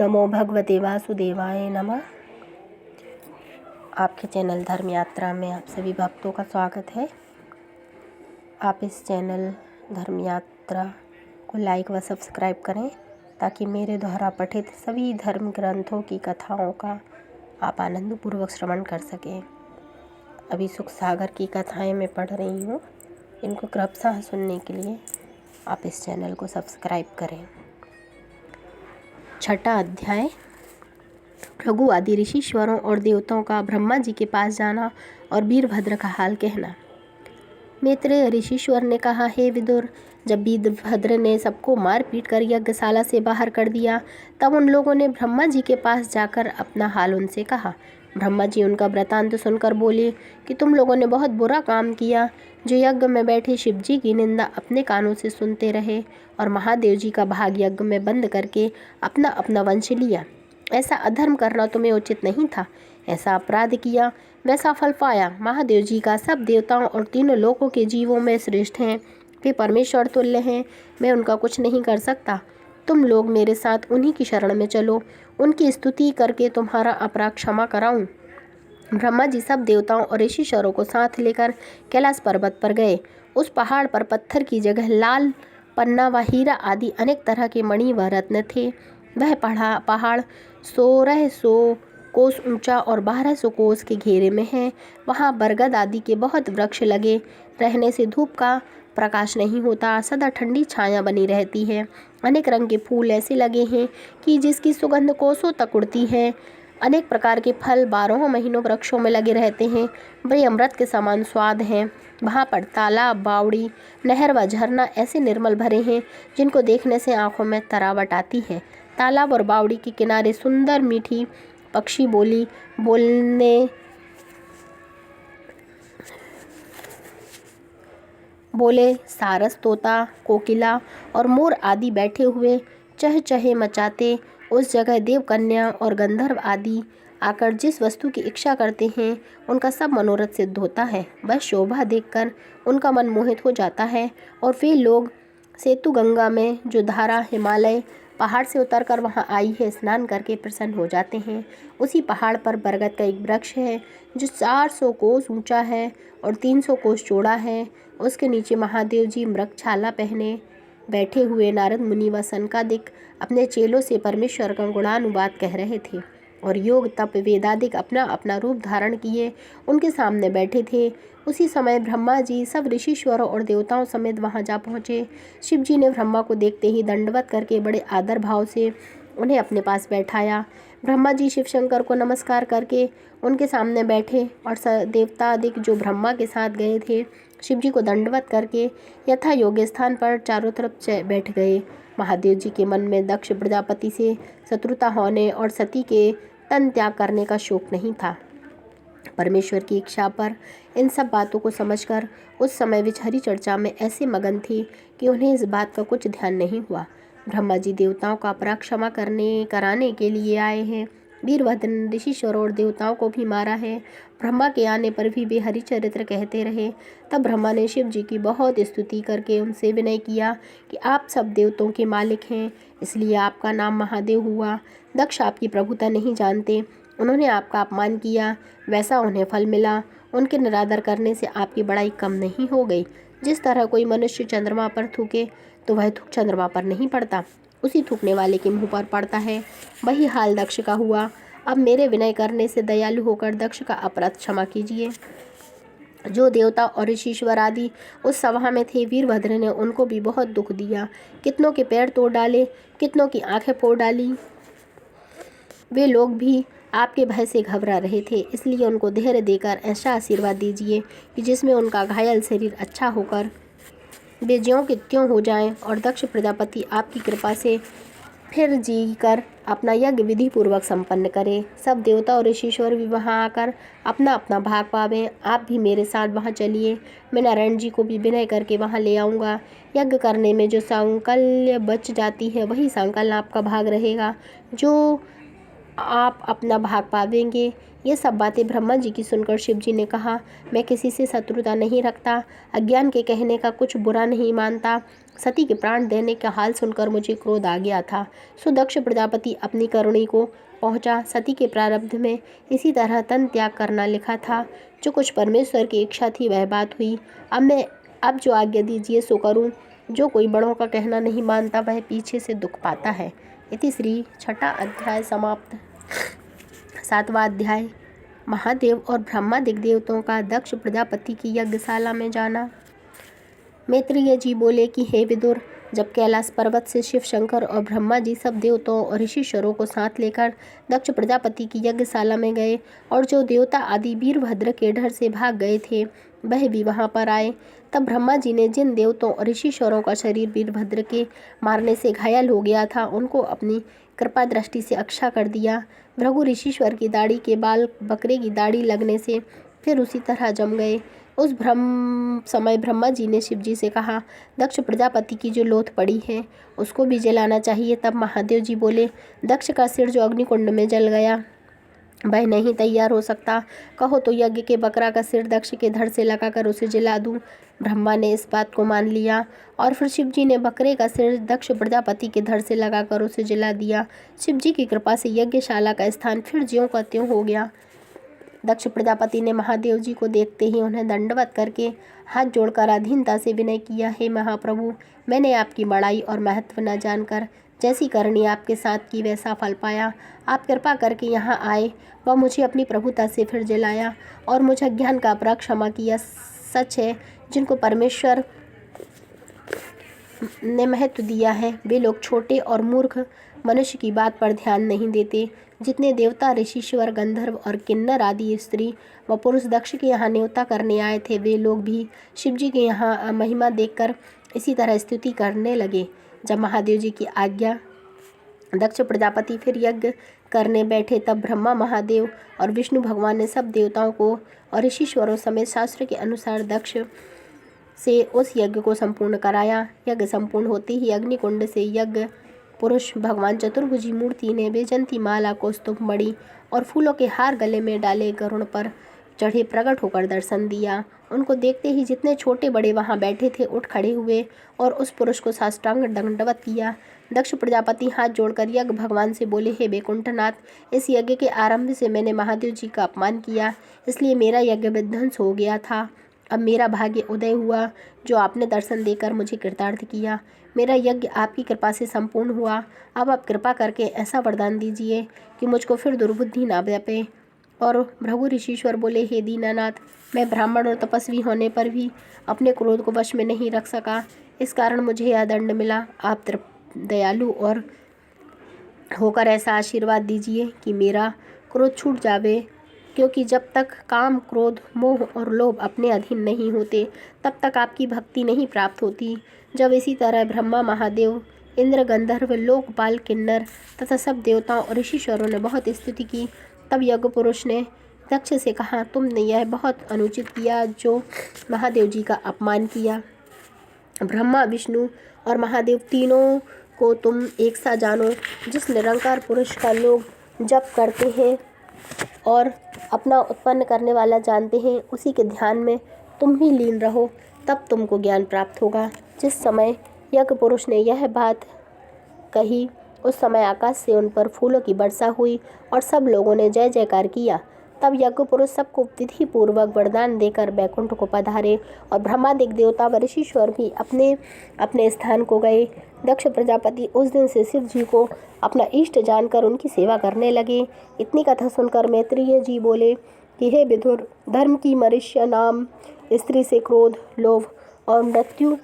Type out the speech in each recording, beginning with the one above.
नमो भगवते वासुदेवाय नमः। आपके चैनल धर्म यात्रा में आप सभी भक्तों का स्वागत है। आप इस चैनल धर्म यात्रा को लाइक व सब्सक्राइब करें ताकि मेरे द्वारा पठित सभी धर्म ग्रंथों की कथाओं का आप आनंदपूर्वक श्रवण कर सकें। अभी सुख सागर की कथाएं मैं पढ़ रही हूँ, इनको क्रमशः सुनने के लिए आप इस चैनल को सब्सक्राइब करें। छठा अध्याय। भृगु आदि ऋषिश्वरों और देवताओं का ब्रह्मा जी के पास जाना और वीरभद्र का हाल कहना। मैत्रेय ऋषिश्वर ने कहा, हे विदुर, जब वीरभद्र ने सबको मार पीट कर यज्ञशाला से बाहर कर दिया तब उन लोगों ने ब्रह्मा जी के पास जाकर अपना हाल उनसे कहा। ब्रह्मा जी उनका वृतांत सुनकर बोले कि तुम लोगों ने बहुत बुरा काम किया, जो यज्ञ में बैठे शिव जी की निंदा अपने कानों से सुनते रहे और महादेव जी का भाग यज्ञ में बंद करके अपना अपना वंश लिया। ऐसा अधर्म करना तुम्हें उचित नहीं था। ऐसा अपराध किया, वैसा फल पाया। महादेव जी का सब देवताओं और तीनों लोकों के जीवों में श्रेष्ठ हैं। वे परमेश्वर तुल्य हैं, मैं उनका कुछ नहीं कर सकता। तुम लोग मेरे साथ उन्हीं की शरण में चलो, उनकी स्तुति करके तुम्हारा अपराध क्षमा कराऊं। ब्रह्मा जी सब देवताओं और ऋषिश्वरों को साथ लेकर कैलाश पर्वत पर गए। उस पहाड़ पर पत्थर की जगह लाल पन्ना व हीरा आदि अनेक तरह के मणि व रत्न थे। वह पहाड़ 1600 कोस ऊंचा और 1200 कोस के घेरे में है। वहाँ बरगद आदि के बहुत वृक्ष लगे रहने से धूप का प्रकाश नहीं होता, सदा ठंडी छाया बनी रहती है। अनेक रंग के फूल ऐसे लगे हैं कि जिसकी सुगंध कोसों तक उड़ती है। अनेक प्रकार के फल 12 महीनों वृक्षों में लगे रहते हैं, वे अमृत के समान स्वाद हैं। वहाँ पर तालाब, बावड़ी, नहर व झरना ऐसे निर्मल भरे हैं जिनको देखने से आंखों में तरावट आती है। तालाब और बावड़ी के किनारे सुंदर मीठी पक्षी बोले सारस, तोता, कोकिला और मोर आदि बैठे हुए चहचहे मचाते। उस जगह देव कन्या और गंधर्व आदि आकर जिस वस्तु की इच्छा करते हैं उनका सब मनोरथ सिद्ध होता है। वह शोभा देखकर उनका मन मोहित हो जाता है और वे लोग सेतु गंगा में जो धारा हिमालय पहाड़ से उतरकर वहां आई है स्नान करके प्रसन्न हो जाते हैं। उसी पहाड़ पर बरगद का एक वृक्ष है जो 400 कोस ऊंचा है और 300 कोस चौड़ा है। उसके नीचे महादेव जी मृगछाला पहने बैठे हुए नारद मुनि व सनकादिक अपने चेलों से परमेश्वर का गुणानुवाद कह रहे थे और योग तप वेदादिक अपना अपना रूप धारण किए उनके सामने बैठे थे। उसी समय ब्रह्मा जी सब ऋषिश्वरों और देवताओं समेत वहां जा पहुँचे। शिव जी ने ब्रह्मा को देखते ही दंडवत करके बड़े आदर भाव से उन्हें अपने पास बैठाया। ब्रह्मा जी शिव शंकर को नमस्कार करके उनके सामने बैठे और देवतादिक जो ब्रह्मा के साथ गए थे शिव जी को दंडवत करके यथा योग्य स्थान पर चारों तरफ बैठ गए। महादेव जी के मन में दक्ष प्रजापति से शत्रुता होने और सती के तन त्याग करने का शोक नहीं था। परमेश्वर की इच्छा पर इन सब बातों को समझकर उस समय वे हरि चर्चा में ऐसे मगन थे कि उन्हें इस बात का कुछ ध्यान नहीं हुआ। ब्रह्मा जी देवताओं का अपराध क्षमा कराने के लिए आए हैं। वीरभद्र ने ऋषिश्वरों और देवताओं को भी मारा है। ब्रह्मा के आने पर भी वे हरिचरित्र कहते रहे। तब ब्रह्मा ने शिव जी की बहुत स्तुति करके उनसे विनय किया कि आप सब देवताओं के मालिक हैं, इसलिए आपका नाम महादेव हुआ। दक्ष आपकी प्रभुता नहीं जानते, उन्होंने आपका अपमान किया, वैसा उन्हें फल मिला। उनके निरादर करने से आपकी बड़ाई कम नहीं हो गई। जिस तरह कोई मनुष्य चंद्रमा पर थूके तो वह थूक चंद्रमा पर नहीं पड़ता, उसी थूकने वाले के मुंह पर पड़ता है। वही हाल दक्ष का हुआ। अब मेरे विनय करने से दयालु होकर दक्ष का अपराध क्षमा कीजिए। जो देवता और ऋषिश्वर आदि उस सभा में थे, वीरभद्र ने उनको भी बहुत दुख दिया। कितनों के पैर तोड़ डाले, कितनों की आंखें फोड़ डाली। वे लोग भी आपके भय से घबरा रहे थे, इसलिए उनको धैर्य देकर ऐसा आशीर्वाद दीजिए कि जिसमें उनका घायल शरीर अच्छा होकर वे ज्यों के त्यों हो जाएं और दक्ष प्रजापति आपकी कृपा से फिर जी कर अपना यज्ञ विधि पूर्वक संपन्न करें। सब देवता और ऋषिश्वर भी वहां आकर अपना अपना भाग पावें। आप भी मेरे साथ वहां चलिए, मैं नारायण जी को भी विनय करके वहां ले आऊँगा। यज्ञ करने में जो सांकल्य बच जाती है वही सांकल्य आपका भाग रहेगा। जो आप अपना भाग पावेंगे। ये सब बातें ब्रह्मा जी की सुनकर शिव जी ने कहा, मैं किसी से शत्रुता नहीं रखता, अज्ञान के कहने का कुछ बुरा नहीं मानता। सती के प्राण देने का हाल सुनकर मुझे क्रोध आ गया था। सो दक्ष प्रजापति अपनी करुणी को पहुंचा। सती के प्रारब्ध में इसी तरह तन त्याग करना लिखा था। जो कुछ परमेश्वर की इच्छा थी वह बात हुई। अब जो आज्ञा दीजिए सो करूं। जो कोई बड़ों का कहना नहीं मानता वह पीछे से दुख पाता है। इति श्री छठा अध्याय समाप्त। सातवां अध्याय। महादेव और ब्रह्मादिक देवताओं का दक्ष प्रजापति की यज्ञशाला में जाना। मैत्रेय जी बोले कि हे विदुर, जब कैलाश पर्वत से शिव शंकर और ब्रह्मा जी सब देवताओं और ऋषिश्वरों को साथ लेकर दक्ष प्रजापति की यज्ञशाला में गए और जो देवता आदि वीरभद्र के डर से भाग गए थे वह भी वहां पर आए, तब ब्रह्मा जी ने जिन देवताओं और ऋषिश्वरों का शरीर वीरभद्र के मारने से घायल हो गया था उनको अपनी कृपा दृष्टि से अक्षा कर दिया। भृगु ऋषिश्वर की दाढ़ी के बाल बकरे की दाढ़ी लगने से फिर उसी तरह जम गए। उस समय ब्रह्मा जी ने शिव जी से कहा, दक्ष प्रजापति की जो लोथ पड़ी है उसको भी जलाना चाहिए। तब महादेव जी बोले, दक्ष का सिर जो अग्निकुंड में जल गया वह नहीं तैयार हो सकता, कहो तो यज्ञ के बकरा का सिर दक्ष के धड़ से लगाकर उसे जला दूं। ब्रह्मा ने इस बात को मान लिया और फिर शिव जी ने बकरे का सिर दक्ष प्रजापति के धड़ से लगाकर उसे जला दिया। शिव जी की कृपा से यज्ञशाला का स्थान फिर ज्यों का त्यों हो गया। दक्ष प्रजापति ने महादेव जी को देखते ही उन्हें दंडवत करके हाथ जोड़कर अधीनता से विनय किया, हे महाप्रभु, मैंने आपकी बड़ाई और महत्व न जानकर जैसी करनी आपके साथ की वैसा फल पाया। आप कृपा करके यहाँ आए व मुझे अपनी प्रभुता से फिर जलाया और मुझे ज्ञान का अपराध क्षमा किया। सच है, जिनको परमेश्वर ने महत्व दिया है वे लोग छोटे और मूर्ख मनुष्य की बात पर ध्यान नहीं देते। जितने देवता ऋषिश्वर गंधर्व और किन्नर आदि स्त्री व पुरुष दक्ष के यहाँ न्योता करने आए थे वे लोग भी शिव जी के यहाँ महिमा देखकर इसी तरह स्तुति करने लगे। जब महादेव जी की आज्ञा दक्ष प्रजापति फिर यज्ञ करने बैठे तब ब्रह्मा महादेव और विष्णु भगवान ने सब देवताओं को और ऋषिश्वरों समेत शास्त्र के अनुसार दक्ष से उस यज्ञ को संपूर्ण कराया। यज्ञ संपूर्ण होते ही अग्निकुंड से यज्ञ पुरुष भगवान चतुर्भुजी मूर्ति ने वैजयंती माला को स्तुप मणि और फूलों के हार गले में डाले गरुड़ पर चढ़े प्रकट होकर दर्शन दिया। उनको देखते ही जितने छोटे बड़े वहां बैठे थे उठ खड़े हुए और उस पुरुष को साष्टांग दंडवत किया। दक्ष प्रजापति हाथ जोड़कर यज्ञ भगवान से बोले, हे वैकुंठनाथ, इस यज्ञ के आरंभ से मैंने महादेव जी का अपमान किया, इसलिए मेरा यज्ञ विध्वंस हो गया था। अब मेरा भाग्य उदय हुआ जो आपने दर्शन देकर मुझे कृतार्थ किया। मेरा यज्ञ आपकी कृपा से संपूर्ण हुआ। अब आप कृपा करके ऐसा वरदान दीजिए कि मुझको फिर दुर्बुद्धि ना व्यापे। और भृगु ऋषिश्वर बोले, हे दीनानाथ, मैं ब्राह्मण और तपस्वी होने पर भी अपने क्रोध को वश में नहीं रख सका, इस कारण मुझे यह दंड मिला। आप दयालु और होकर ऐसा आशीर्वाद दीजिए कि मेरा क्रोध छूट जावे, क्योंकि जब तक काम क्रोध मोह और लोभ अपने अधीन नहीं होते तब तक आपकी भक्ति नहीं प्राप्त होती। जब इसी तरह ब्रह्मा महादेव इंद्र गंधर्व लोकपाल किन्नर तथा सब देवताओं और ऋषिश्वरों ने बहुत स्तुति की तब यज्ञ पुरुष ने दक्ष से कहा, तुमने यह बहुत अनुचित किया जो महादेव जी का अपमान किया। ब्रह्मा विष्णु और महादेव तीनों को तुम एक सा जानो। जिस निरंकार पुरुष का लोग जप करते हैं और अपना उत्पन्न करने वाला जानते हैं उसी के ध्यान में तुम भी लीन रहो, तब तुमको ज्ञान प्राप्त होगा। जिस समय यज्ञ पुरुष ने यह बात कही उस समय आकाश से उन पर फूलों की वर्षा हुई और सब लोगों ने जय जयकार किया। तब यज्ञ पुरुष सबको विधि पूर्वक वरदान देकर बैकुंठ को पधारे और ब्रह्मादिक देवता व ऋषिश्वर भी अपने अपने स्थान को गए। दक्ष प्रजापति उस दिन से शिव जी को अपना इष्ट जानकर उनकी सेवा करने लगे। इतनी कथा सुनकर मैत्रेय जी बोले कि हे विदुर, धर्म की मनुष्य नाम स्त्री से क्रोध लोभ और मृत्यु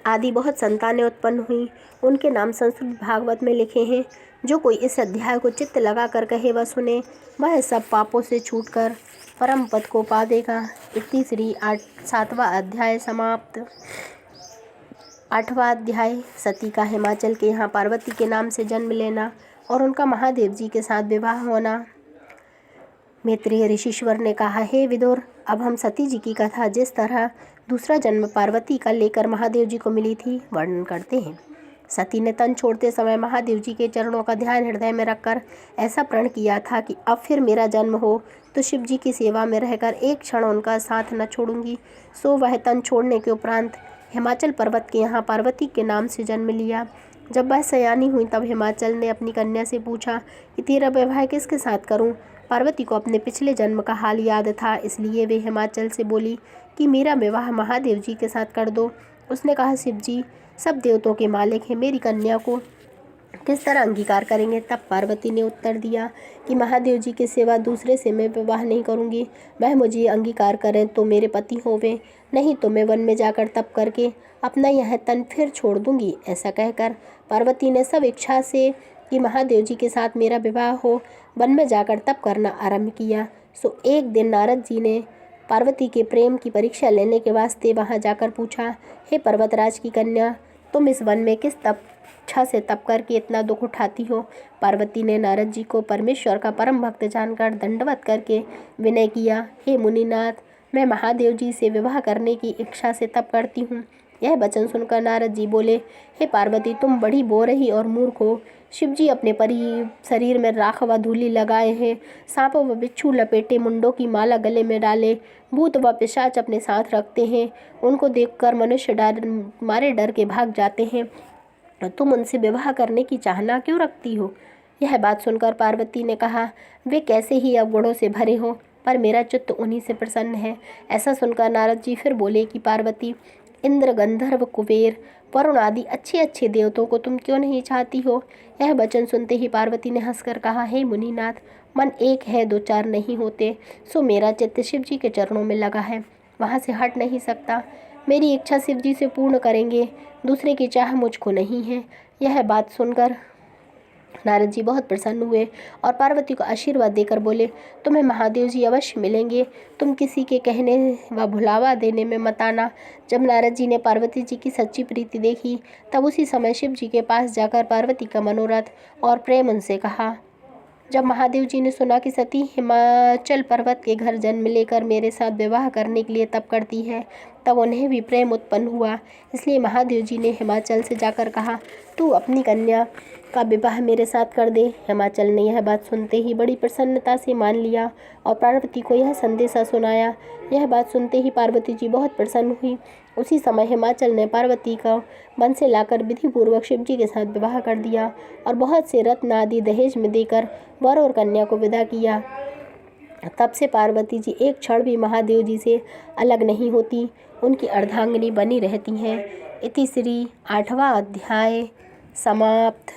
आदि बहुत संतानें उत्पन्न हुई। उनके नाम संस्कृत भागवत में लिखे हैं। जो कोई इस अध्याय को चित्त लगा कर कहे व सुने वह सब पापों से छूटकर परम पद को पा देगा। इतनी श्री 7वां अध्याय समाप्त। 8वां अध्याय। सती का हिमाचल के यहाँ पार्वती के नाम से जन्म लेना और उनका महादेव जी के साथ विवाह होना। मैत्रेय ऋषिश्वर ने कहा, हे विदुर, अब हम सती जी की कथा जिस तरह दूसरा जन्म पार्वती का लेकर महादेव जी को मिली थी वर्णन करते हैं। सती ने तन छोड़ते समय महादेव जी के चरणों का ध्यान हृदय में रखकर ऐसा प्रण किया था कि अब फिर मेरा जन्म हो तो शिव जी की सेवा में रहकर एक क्षण उनका साथ न छोड़ूंगी। सो वह तन छोड़ने के उपरांत हिमाचल पर्वत के यहाँ पार्वती के नाम से जन्म लिया। जब वह सयानी हुई तब हिमाचल ने अपनी कन्या से पूछा कि तेरा विवाह किसके साथ करूं? पार्वती को अपने पिछले जन्म का हाल याद था, इसलिए वे हिमाचल से बोली कि मेरा विवाह महादेव जी के साथ कर दो। उसने कहा, शिव जी सब देवताओं के मालिक हैं, मेरी कन्या को किस तरह अंगीकार करेंगे? तब पार्वती ने उत्तर दिया कि महादेव जी के सिवा दूसरे से मैं विवाह नहीं करूंगी। वह मुझे अंगीकार करें तो मेरे पति होवे, नहीं तो मैं वन में जाकर तप करके अपना यह तन फिर छोड़ दूंगी। ऐसा कहकर पार्वती ने सब इच्छा से कि महादेव जी के साथ मेरा विवाह हो वन में जाकर तप करना आरंभ किया। सो एक दिन नारद जी ने पार्वती के प्रेम की परीक्षा लेने के वास्ते वहां जाकर पूछा, हे पर्वतराज की कन्या, तुम इस वन में किस इच्छा से तप करके इतना दुख उठाती हो? पार्वती ने नारद जी को परमेश्वर का परम भक्त जानकर दंडवत करके विनय किया, हे मुनिनाथ, मैं महादेव जी से विवाह करने की इच्छा से तप करती हूँ। यह वचन सुनकर नारद जी बोले, हे पार्वती, तुम बड़ी बोरही और मूर्ख हो। शिव जी अपने शरीर में राख व धूलि लगाए हैं, सांप व बिच्छू लपेटे मुंडों की माला गले में डाले, भूत व पिशाच अपने साथ रखते हैं। उनको देखकर मनुष्य डर के भाग जाते हैं। तुम उनसे विवाह करने की चाहना क्यों रखती हो? यह बात सुनकर पार्वती ने कहा, वे कैसे ही अवगुणों से भरे हो, पर मेरा चित्त उन्हीं से प्रसन्न है। ऐसा सुनकर नारद जी फिर बोले कि पार्वती, इंद्र, गंधर्व, कुबेर, वरुण आदि अच्छे अच्छे देवताओं को तुम क्यों नहीं चाहती हो? यह वचन सुनते ही पार्वती ने हंसकर कहा, हे मुनिनाथ, मन एक है दो चार नहीं होते। सो मेरा चित्त शिव जी के चरणों में लगा है, वहाँ से हट नहीं सकता। मेरी इच्छा शिव जी से पूर्ण करेंगे, दूसरे की चाह मुझको नहीं है। यह बात सुनकर नारद जी बहुत प्रसन्न हुए और पार्वती को आशीर्वाद देकर बोले, तुम्हें महादेव जी अवश्य मिलेंगे, तुम किसी के कहने व भुलावा देने में मत आना। जब नारद जी ने पार्वती जी की सच्ची प्रीति देखी तब उसी समय शिव जी के पास जाकर पार्वती का मनोरथ और प्रेम उनसे कहा। जब महादेव जी ने सुना कि सती हिमाचल पर्वत के घर जन्म लेकर मेरे साथ विवाह करने के लिए तप करती है, तब उन्हें भी प्रेम उत्पन्न हुआ। इसलिए महादेव जी ने हिमाचल से जाकर कहा, तू अपनी कन्या का विवाह मेरे साथ कर दे। हिमाचल ने यह बात सुनते ही बड़ी प्रसन्नता से मान लिया और पार्वती को यह संदेशा सुनाया। यह बात सुनते ही पार्वती जी बहुत प्रसन्न हुई। उसी समय हिमाचल ने पार्वती का वन से लाकर विधि पूर्वक शिव जी के साथ विवाह कर दिया और बहुत से रत्न आदि दहेज में देकर वर और कन्या को विदा किया। तब से पार्वती जी एक क्षण भी महादेव जी से अलग नहीं होती, उनकी अर्धांगिनी बनी रहती हैं। इति श्री 8वां अध्याय समाप्त।